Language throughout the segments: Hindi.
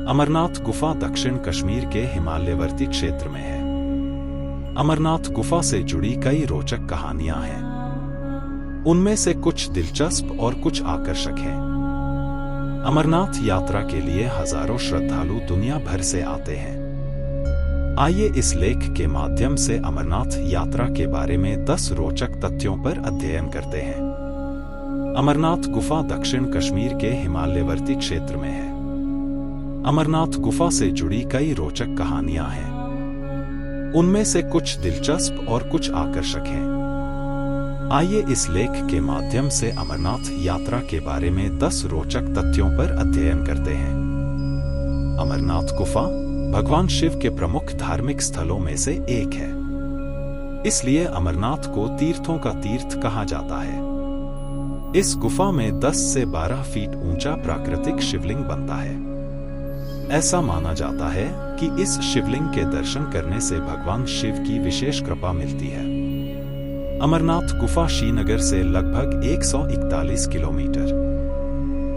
अमरनाथ गुफा दक्षिण कश्मीर के हिमालयवर्ती क्षेत्र में है। अमरनाथ गुफा से जुड़ी कई रोचक कहानियां हैं। उनमें से कुछ दिलचस्प और कुछ आकर्षक हैं। अमरनाथ यात्रा के लिए हजारों श्रद्धालु दुनिया भर से आते हैं। आइए इस लेख के माध्यम से अमरनाथ यात्रा के बारे में 10 रोचक तथ्यों पर अध्ययन करते हैं। अमरनाथ गुफा दक्षिण कश्मीर के हिमालयवर्ती क्षेत्र में है। अमरनाथ गुफा से जुड़ी कई रोचक कहानियां हैं। उनमें से कुछ दिलचस्प और कुछ आकर्षक हैं। आइए इस लेख के माध्यम से अमरनाथ यात्रा के बारे में 10 रोचक तथ्यों पर अध्ययन करते हैं। अमरनाथ गुफा भगवान शिव के प्रमुख धार्मिक स्थलों में से एक है। इसलिए अमरनाथ को तीर्थों का तीर्थ कहा जाता है। इस गुफा में 10 से 12 फीट ऊंचा प्राकृतिक शिवलिंग बनता है। ऐसा माना जाता है कि इस शिवलिंग के दर्शन करने से भगवान शिव की विशेष कृपा मिलती है। अमरनाथ गुफा श्रीनगर से लगभग 141 किलोमीटर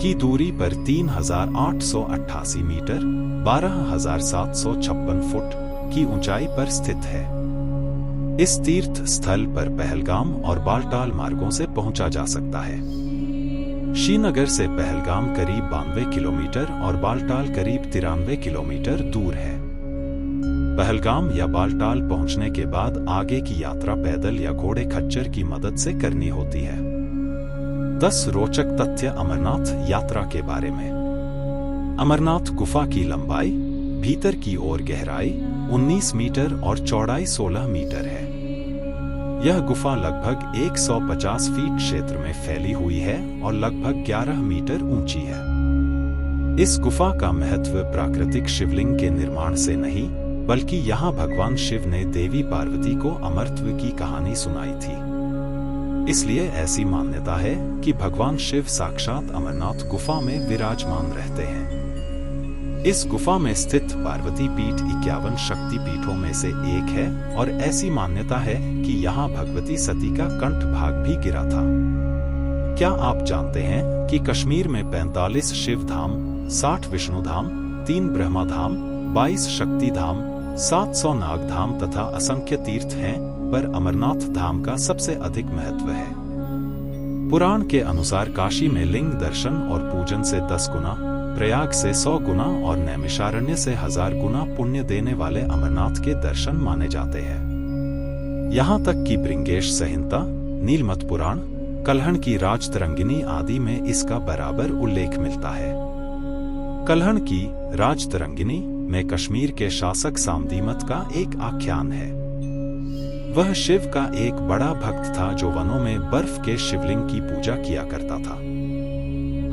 की दूरी पर 3888 मीटर 12,756 फुट की ऊंचाई पर स्थित है। इस तीर्थ स्थल पर पहलगाम और बालटाल मार्गों से पहुंचा जा सकता है। श्रीनगर से पहलगाम करीब 92 किलोमीटर और बालटाल करीब 93 किलोमीटर दूर है। पहलगाम या बालटाल पहुंचने के बाद आगे की यात्रा पैदल या घोड़े खच्चर की मदद से करनी होती है। 10 रोचक तथ्य अमरनाथ यात्रा के बारे में। अमरनाथ गुफा की लंबाई, भीतर की ओर गहराई 19 मीटर और चौड़ाई 16 मीटर है। यह गुफा लगभग 150 फीट क्षेत्र में फैली हुई है और लगभग 11 मीटर ऊंची है। इस गुफा का महत्व प्राकृतिक शिवलिंग के निर्माण से नहीं, बल्कि यहाँ भगवान शिव ने देवी पार्वती को अमरत्व की कहानी सुनाई थी। इसलिए ऐसी मान्यता है कि भगवान शिव साक्षात अमरनाथ गुफा में विराजमान रहते हैं। इस गुफा में स्थित पार्वती पीठ 51 शक्ति पीठों में से एक है और ऐसी मान्यता है कि यहाँ भगवती सती का कंठ भाग भी गिरा था। क्या आप जानते हैं कि कश्मीर में 45 शिव धाम, 60 विष्णु धाम, 3 ब्रह्मा धाम, 22 शक्ति धाम, 700 नाग धाम तथा असंख्य तीर्थ हैं, पर अमरनाथ धाम का सबसे अधिक महत्व है। पुराण के अनुसार काशी में लिंग दर्शन और पूजन से 10 गुना, प्रयाग से 100 गुना और नैमिषारण्य से 1000 गुना पुण्य देने वाले अमरनाथ के दर्शन माने जाते हैं। यहाँ तक कि भृंगेश संहिता, नीलमत पुराण, कल्हण की राजतरंगिनी आदि में इसका बराबर उल्लेख मिलता है। कल्हण की राजतरंगिनी में कश्मीर के शासक सामदीमत का एक आख्यान है। वह शिव का एक बड़ा भक्त था जो वनों में बर्फ के शिवलिंग की पूजा किया करता था।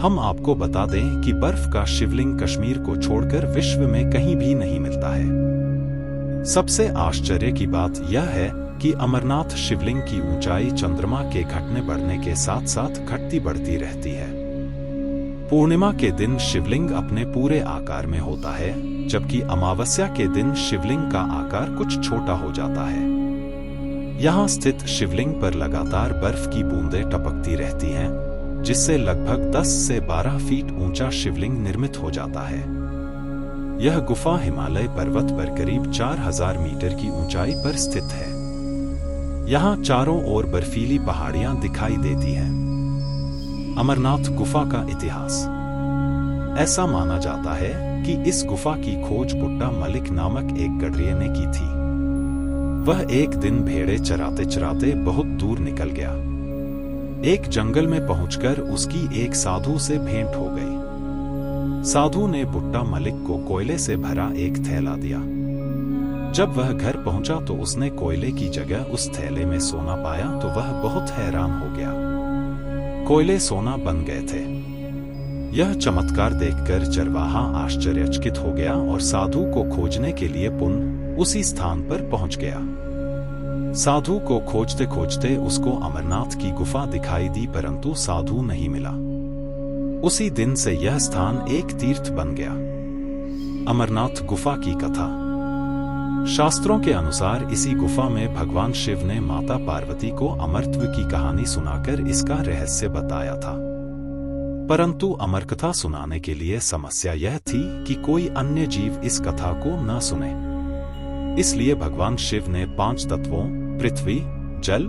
हम आपको बता दें कि बर्फ का शिवलिंग कश्मीर को छोड़कर विश्व में कहीं भी नहीं मिलता है। सबसे आश्चर्य की बात यह है कि अमरनाथ शिवलिंग की ऊंचाई चंद्रमा के घटने बढ़ने के साथ साथ घटती बढ़ती रहती है। पूर्णिमा के दिन शिवलिंग अपने पूरे आकार में होता है, जबकि अमावस्या के दिन शिवलिंग का आकार कुछ छोटा हो जाता है। यहाँ स्थित शिवलिंग पर लगातार बर्फ की बूंदें टपकती रहती हैं, जिससे लगभग 10 से 12 फीट ऊंचा शिवलिंग निर्मित हो जाता है। यह गुफा हिमालय पर्वत पर करीब 4000 मीटर की ऊंचाई पर स्थित है। यहाँ चारों ओर बर्फीली पहाड़ियां दिखाई देती हैं। अमरनाथ गुफा का इतिहास। ऐसा माना जाता है कि इस गुफा की खोज बुट्टा मलिक नामक एक गडरिये ने की थी। वह एक दिन भेड़े चराते चराते बहुत दूर निकल गया। एक जंगल में पहुंचकर उसकी एक साधु से भेंट हो गई। साधु ने बुट्टा मलिक को कोयले से भरा एक थैला दिया। जब वह घर पहुंचा तो उसने कोयले की जगह उस थैले में सोना पाया तो वह बहुत हैरान हो गया। कोयले सोना बन गए थे। यह चमत्कार देखकर चरवाहा आश्चर्यचकित हो गया और साधु को खोजने के लिए पुनः उसी स्थान पर पहुंच गया। साधु को खोजते खोजते उसको अमरनाथ की गुफा दिखाई दी, परंतु साधु नहीं मिला। उसी दिन से यह स्थान एक तीर्थ बन गया। अमरनाथ गुफा की कथा। शास्त्रों के अनुसार इसी गुफा में भगवान शिव ने माता पार्वती को अमरत्व की कहानी सुनाकर इसका रहस्य बताया था। परंतु अमरकथा सुनाने के लिए समस्या यह थी कि कोई अन्य जीव इस कथा को न सुने। इसलिए भगवान शिव ने 5 तत्वों पृथ्वी, जल,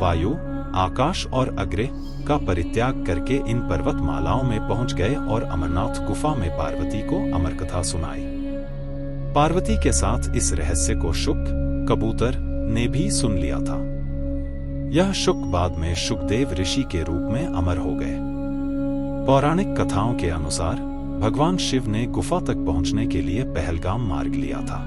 वायु, आकाश और अग्नि का परित्याग करके इन पर्वतमालाओं में पहुंच गए और अमरनाथ गुफा में पार्वती को अमरकथा सुनाई। पार्वती के साथ इस रहस्य को शुक, कबूतर ने भी सुन लिया था। यह शुक बाद में शुकदेव ऋषि के रूप में अमर हो गए। पौराणिक कथाओं के अनुसार भगवान शिव ने गुफा तक पहुंचने के लिए पहलगाम मार्ग लिया था।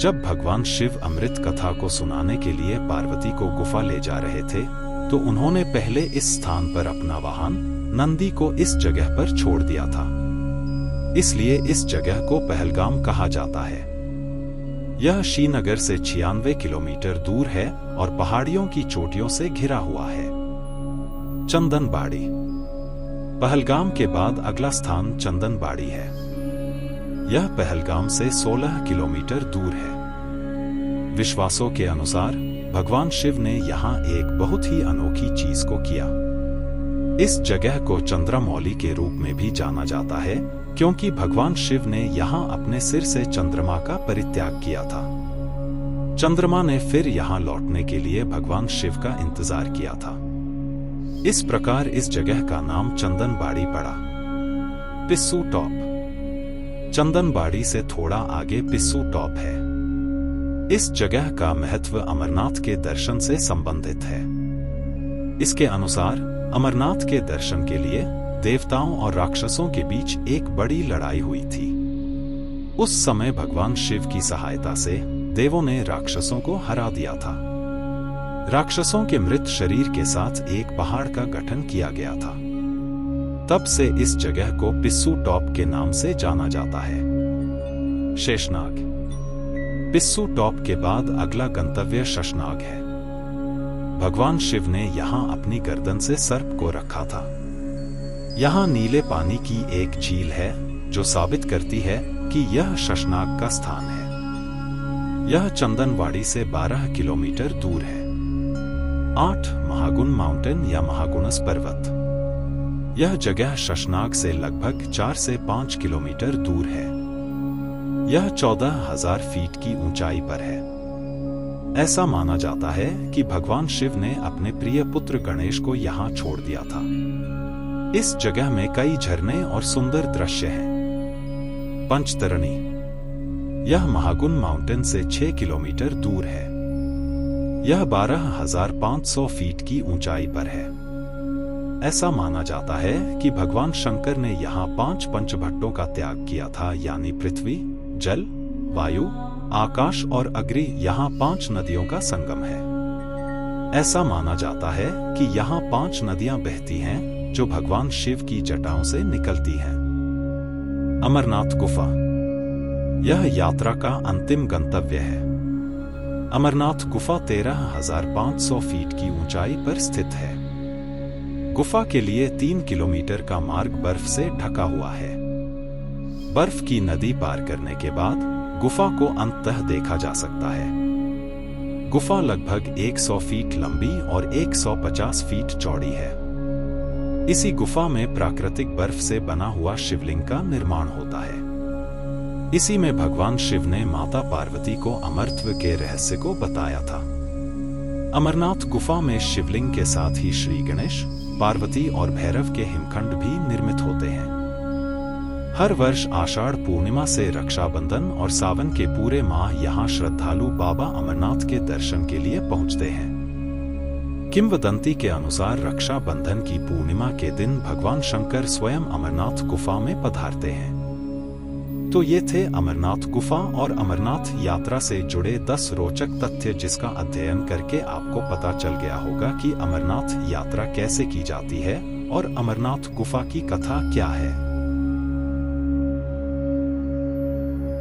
जब भगवान शिव अमृत कथा को सुनाने के लिए पार्वती को गुफा ले जा रहे थे, तो उन्होंने पहले इस स्थान पर अपना वाहन नंदी को इस जगह पर छोड़ दिया था। इसलिए इस जगह को पहलगाम कहा जाता है। यह श्रीनगर से 96 किलोमीटर दूर है और पहाड़ियों की चोटियों से घिरा हुआ है। चंदनबाड़ी। पहलगाम के बाद अगला स्थान चंदनबाड़ी है। यह पहलगाम से 16 किलोमीटर दूर है। विश्वासों के अनुसार भगवान शिव ने यहाँ एक बहुत ही अनोखी चीज को किया। इस जगह को चंद्रमौली के रूप में भी जाना जाता है, क्योंकि भगवान शिव ने यहाँ अपने सिर से चंद्रमा का परित्याग किया था। चंद्रमा ने फिर यहाँ लौटने के लिए भगवान शिव का इंतजार किया था। इस प्रकार इस जगह का नाम चंदनबाड़ी पड़ा। पिस्सू टॉप। चंदनबाड़ी से थोड़ा आगे पिस्सू टॉप है। इस जगह का महत्व अमरनाथ के दर्शन से संबंधित है। इसके अनुसार अमरनाथ के दर्शन के लिए देवताओं और राक्षसों के बीच एक बड़ी लड़ाई हुई थी। उस समय भगवान शिव की सहायता से देवों ने राक्षसों को हरा दिया था। राक्षसों के मृत शरीर के साथ एक पहाड़ का गठन किया गया था। तब से इस जगह को पिस्सू टॉप के नाम से जाना जाता है। शेषनाग। पिस्सू टॉप के बाद अगला गंतव्य शेषनाग है। भगवान शिव ने यहाँ अपनी गर्दन से सर्प को रखा था। यहाँ नीले पानी की एक झील है जो साबित करती है कि यह शेषनाग का स्थान है। यह चंदनबाड़ी से 12 किलोमीटर दूर है। 8 महागुण माउंटेन या महागुणस पर्वत। यह जगह शेषनाग से लगभग 4 से 5 किलोमीटर दूर है। यह 14,000 फीट की ऊंचाई पर है। ऐसा माना जाता है कि भगवान शिव ने अपने प्रिय पुत्र गणेश को यहाँ छोड़ दिया था। इस जगह में कई झरने और सुंदर दृश्य हैं। पंचतरणी। यह महागुण माउंटेन से 6 किलोमीटर दूर है। यह 12,500 फीट की ऊंचाई पर है। ऐसा माना जाता है कि भगवान शंकर ने यहाँ 5 पंचभट्टों का त्याग किया था, यानी पृथ्वी, जल, वायु, आकाश और अग्नि। यहाँ 5 नदियों का संगम है। ऐसा माना जाता है कि यहाँ 5 नदियां बहती हैं जो भगवान शिव की जटाओं से निकलती हैं। अमरनाथ गुफा। यह यात्रा का अंतिम गंतव्य है। अमरनाथ गुफा 13,500 फीट की ऊंचाई पर स्थित है। गुफा के लिए 3 किलोमीटर का मार्ग बर्फ से ढका हुआ है। बर्फ की नदी पार करने के बाद गुफा को अंततः देखा जा सकता है। गुफा लगभग 100 फीट लंबी और 150 फीट चौड़ी है। इसी गुफा में प्राकृतिक बर्फ से बना हुआ शिवलिंग का निर्माण होता है। इसी में भगवान शिव ने माता पार्वती को अमरत्व के रहस्य को बताया था। अमरनाथ गुफा में शिवलिंग के साथ ही श्री गणेश, पार्वती और भैरव के हिमखंड भी निर्मित होते हैं। हर वर्ष आषाढ़ पूर्णिमा से रक्षाबंधन और सावन के पूरे माह यहाँ श्रद्धालु बाबा अमरनाथ के दर्शन के लिए पहुँचते हैं। किंवदंती के अनुसार रक्षाबंधन की पूर्णिमा के दिन भगवान शंकर स्वयं अमरनाथ गुफा में पधारते हैं। तो ये थे अमरनाथ गुफा और अमरनाथ यात्रा से जुड़े 10 रोचक तथ्य, जिसका अध्ययन करके आपको पता चल गया होगा कि अमरनाथ यात्रा कैसे की जाती है और अमरनाथ गुफा की कथा क्या है।